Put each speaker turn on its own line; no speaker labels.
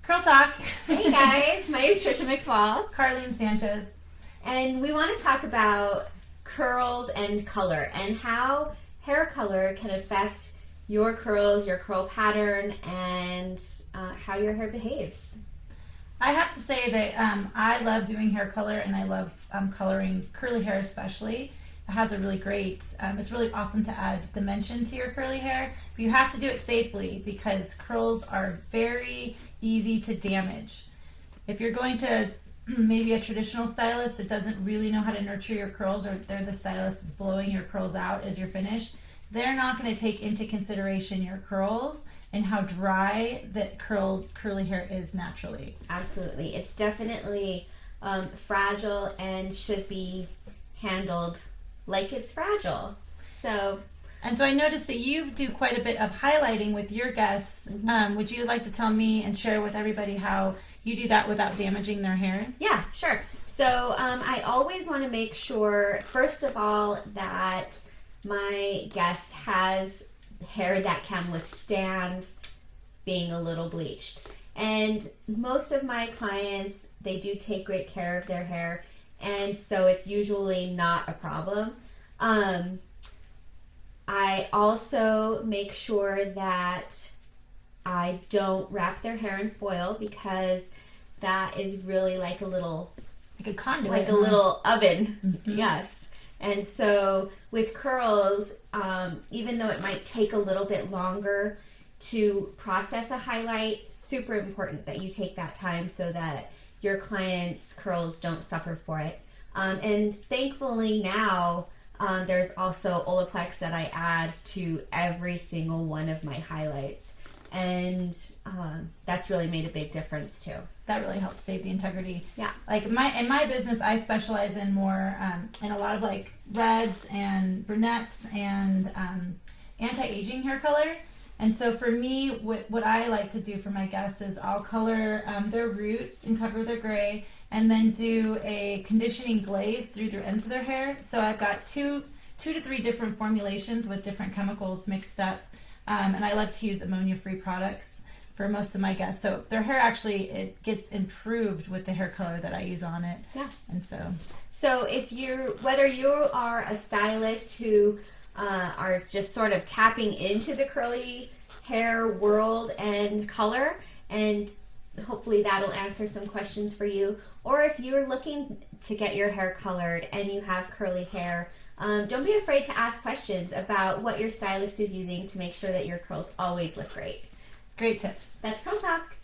Curl Talk.
Hey guys, my name is Tricia Mcfaul.
Carleen Sanchez.
And we want to talk about curls and color and how hair color can affect your curls, your curl pattern, and how your hair behaves.
I have to say that I love doing hair color, and I love coloring curly hair especially. It has a really great, it's really awesome to add dimension to your curly hair, but you have to do it safely because curls are very easy to damage. If you're going to maybe a traditional stylist that doesn't really know how to nurture your curls, or they're the stylist that's blowing your curls out as you're finished, they're not going to take into consideration your curls and how dry that curly hair is naturally.
Absolutely. It's definitely fragile and should be handled like it's fragile.
And so I noticed that you do quite a bit of highlighting with your guests. Would you like to tell me and share with everybody how you do that without damaging their hair?
Yeah, sure. So I always want to make sure, first of all, that my guest has hair that can withstand being a little bleached. And most of my clients, they do take great care of their hair, and so it's usually not a problem. I also make sure that I don't wrap their hair in foil because that is really like a little...
Like a conduit.
Like a little oven. Yes. And so with curls, even though it might take a little bit longer to process a highlight, super important that you take that time so that your client's curls don't suffer for it. And thankfully now, there's also Olaplex that I add to every single one of my highlights. And that's really made a big difference too.
That really helps save the integrity.
Yeah.
Like in my business, I specialize in more in a lot of like reds and brunettes and anti-aging hair color. And so for me, what I like to do for my guests is I'll color their roots and cover their gray, and then do a conditioning glaze through the ends of their hair. So I've got two to three different formulations with different chemicals mixed up, and I like to use ammonia-free products for most of my guests. So their hair actually, it gets improved with the hair color that I use on it.
Yeah.
And so
whether you are a stylist who are just sort of tapping into the curly hair world and color, and hopefully that'll answer some questions for you, or if you're looking to get your hair colored and you have curly hair, don't be afraid to ask questions about what your stylist is using to make sure that your curls always look great.
great tips.
That's Curl Talk.